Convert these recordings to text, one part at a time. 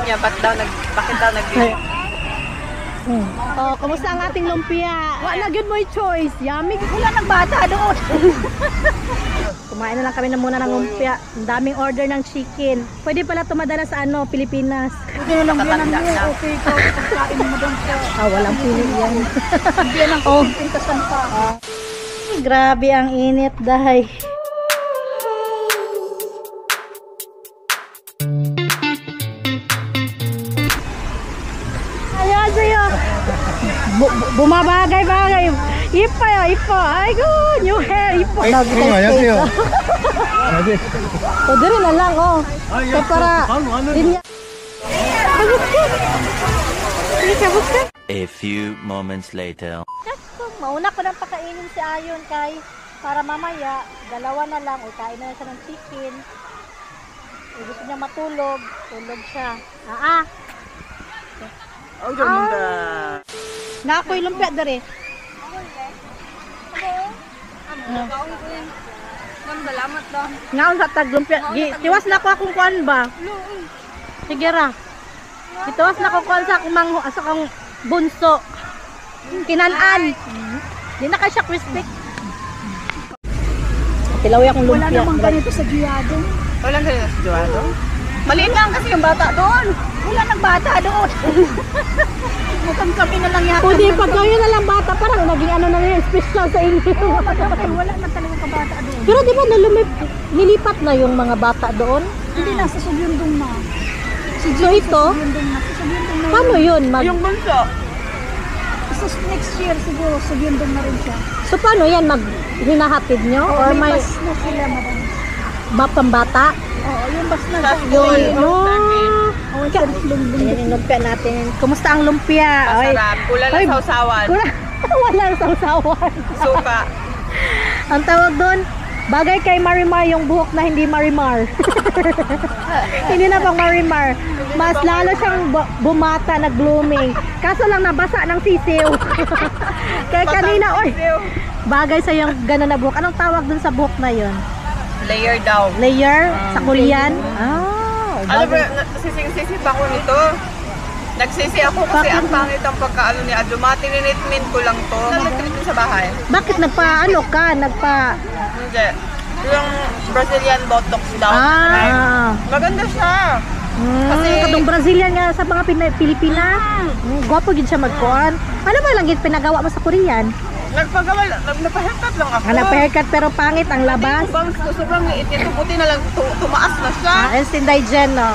niya, bakit daw nag Oh, kumusta ang ating lumpia? Wala good mo choice. Yummy. Wala nang bata doon. Kumain na lang kami na muna ng lumpia. Ang daming order ng chicken. Pwede pala tumadala sa Pilipinas. Hindi lang yan ang okay ka. Pagkain mo doon siya. Walang pili yan. Hindi yan ang pintasan pa. Grabe ang init dahay. Ayan sa'yo. Bumabagay-bagay. Ipa. Ay go, new hair. Ipa. 안녕하세요. O, dito na lang, oh. So, para, linya. A few moments later. Mauna ko nang pakainin si Ayon kay para mamaya, dalawa na lang o kain na siya ng chicken. Gusto niya matulog, tulog siya. Ang ganda. Na ako'y lumpia dere. Salamat daw. Ngaon sa tag lumpia. Tiwas na ko akong kuan ba? Sige ra. Tiwas na ko kuan sa akong asa kang bunso. Kinanan. Di na kay siya crispy. Tilawi akong lumpia. Wala namang ganito sa Giado. Walang ganyan sa Joado? Maliit lang kasi yung bata doon. Wala nang bata doon. Mukhang kami na lang yata. O di pag kayo na lang bata, parang naging ano na yun, special sa inyo. Wala na talaga kabata doon. Pero di ba nilipat na yung mga bata doon? Hindi na, sa Subyundong na. So ito, Subyundong na. Sa Subyundong na. paano yun? Yung bunso. Sa next year siguro, Subyundong na rin siya. So paano yan? Hinahatid nyo? Or may bus na sila, madam. pambata? Oo, yung bus na. Ayan yung lumpia natin. Kumusta ang lumpia? Masarap. Kulang Ay, ng sausawan. Walang sausawan. Suka. Ang tawag doon, bagay kay Marimar yung buhok na hindi Marimar. Hindi na pang Marimar. Mas lalo siyang bumata, nag-blooming. Kaso lang nabasa ng sisiw. Kaya kanina, bagay sa yung gano'n na buhok. Anong tawag dun sa buhok na yun? Layer daw. Layer? Sa Korean? Alam mo, sising-sisip ako nito. Nagsisi ako kasi ang pangit ang pagkaano ni Adjuma. Tininitmin ko lang to. Nag-treatment sa bahay. Bakit nagpa-ano ka? Hindi. Yung Brazilian Botox daw. Maganda siya. Kasi katong Brazilian nga sa mga Pilipinas. Gwapo gid siya magkuan. Ano ba lang gid pinagawa mo sa Korean? Nagpa-haircut lang ako. Nagpa-haircut pero pangit ang labas. Sobrang liit nito. Buti na lang tumaas na siya. And si Daijen, no?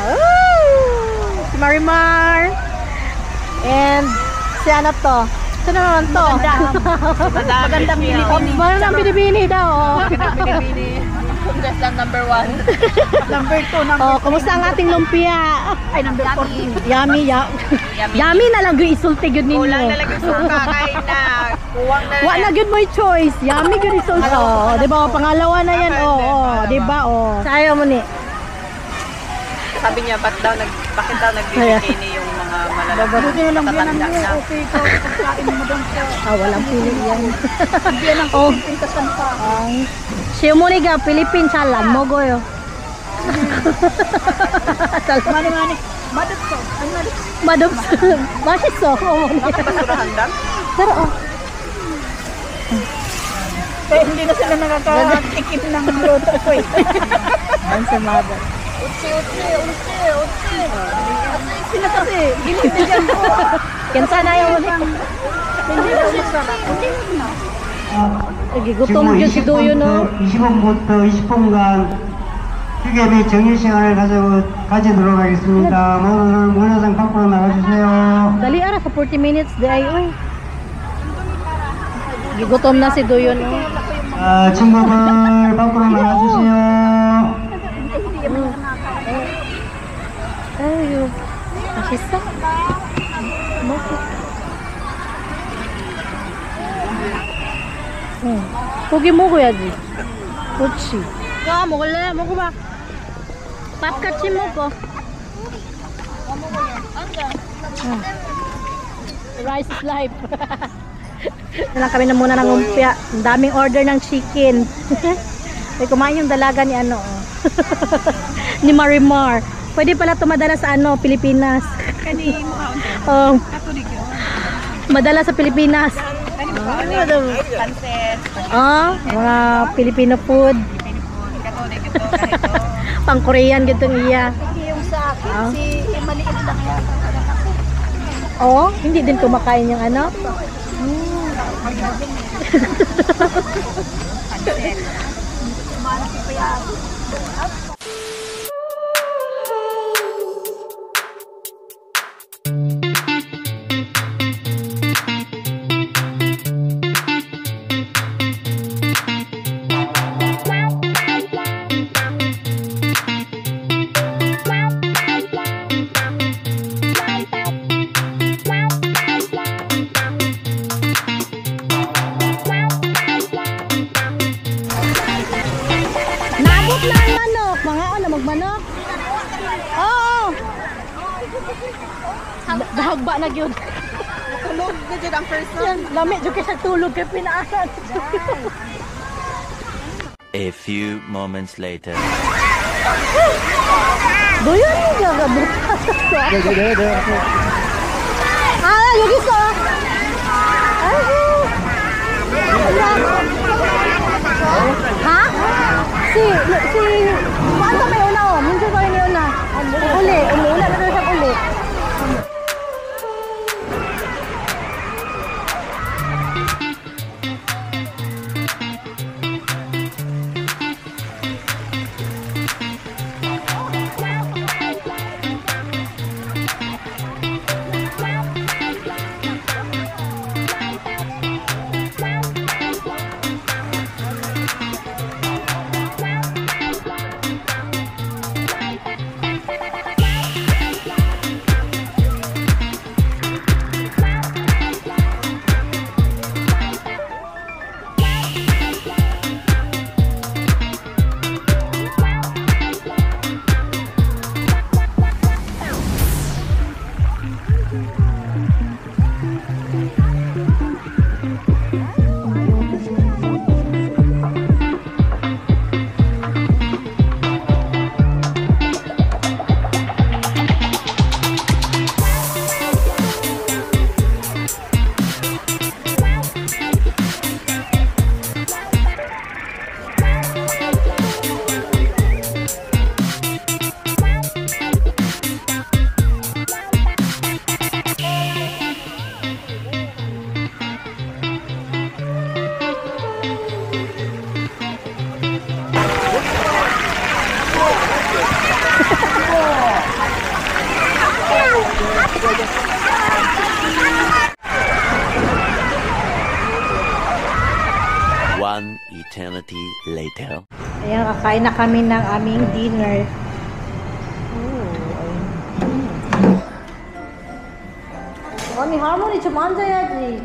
Si Marimar. And si ano to? Sino naman to? Magandang Pilipini. Magandang Pilipini daw. Magandang Pilipini. Contestant number 1. Number 2, Oh, kumusta ang ating lumpia? Ay, number 14. Yummy. Yummy na lang gyud isulti gyud ninyo. Kulang na lang yung suka kain na. Kuwang na Wa na gyud mo choice. Yummy gyud isulti. Oh, di ba? Pangalawa na yan. Di ba? Sayo mo ni. Sabi niya, bakit daw nagbibigay yung mga malalaki. Buti na lang yan Tatanda ang na. okay ka. Pagkain mo doon siya. Walang pili yan. Hindi yan ang pintasan pa. Siya mo ni ga, Philippine salam mo goyo. Mani-mani. Madap ko. Ay, madap. Madam, bakit so? Basurahan lang. Pero Kaya hindi na sila nakakatikim ng luto ko eh. ang sa mother. Utsi. Sila kasi, ginibigyan ko. Kinsa na yung Hindi na siya sarap. Hindi na. gutom yun si Duyo, no? 20분부터 20분간 휴게 및 정리 시간을 가지도록 하겠습니다. 모두 문화상 밖으로 나가주세요. Dali ara sa 40 minutes di ay oy. Gigutom na si Duyo, no? 친구들 밖으로 나가주세요. Ayo. 맛있어? 먹어. 고기 먹어야지. 그렇지. 야, 먹을래? 먹어봐. 밥 같이 먹어. Rice is life. Nalang kami na muna ng lumpia. Ang daming order ng chicken. Ay, kumain yung dalaga ni ano. Ni Marimar. Pwede pala tumadala sa ano, Pilipinas. Kani mo kaunti. Oh, Katulik yun. madala sa Pilipinas. Kani mo kaunti. Pansit. Oh, mga Filipino food. Katulik ito. Ganito. Pang Korean gitong iya. Yung sa akin, si maliit lang yan. Oh, hindi din kumakain yung ano. Nabot na ang manok. Mga ano, magmanok? Oo. Dahagba na yun. Tulog na dyan ang person. Yan, lamig yung kaya tulog kay pinaasan. A few moments later. Doon yung gagabutas. Yung isa. Ha? Paano may una o? Minsan ko yung una. Uli, umuuna na sa uli. One eternity later. Ayan, kakain na kami ng aming dinner. 언니 할머니 좀 앉아야지.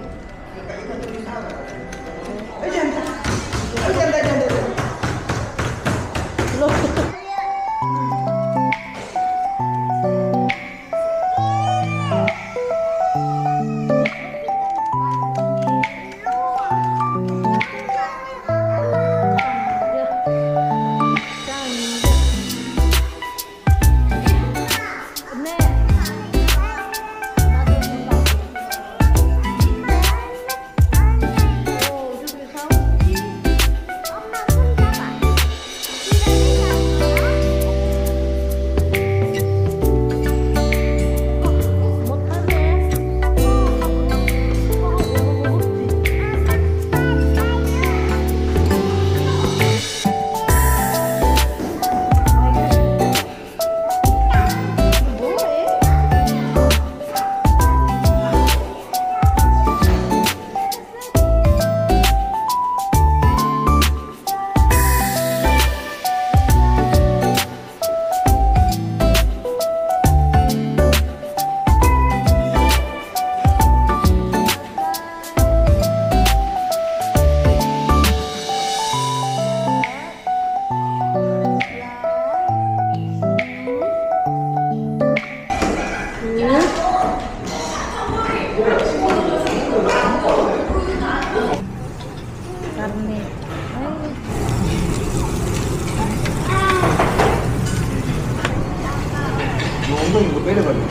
이거 빼려가지고.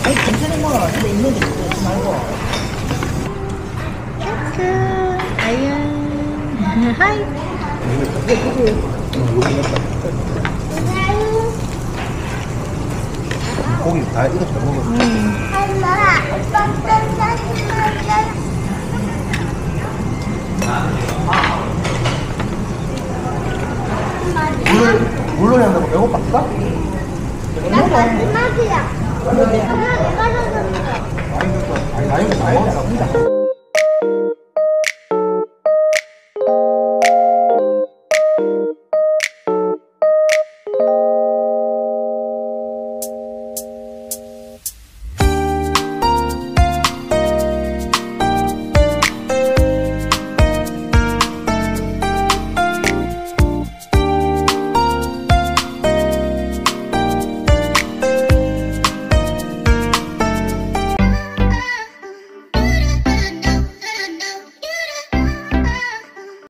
아니 괜찮아 뭐. 근데 있는데 그러지 말고. 아윤. 하이. 고기 다 익었다 먹어. 물놀이 한다고 배고팠어? 난 마지막이야. 내가 이거 줬는데. 아니, 다 먹었어.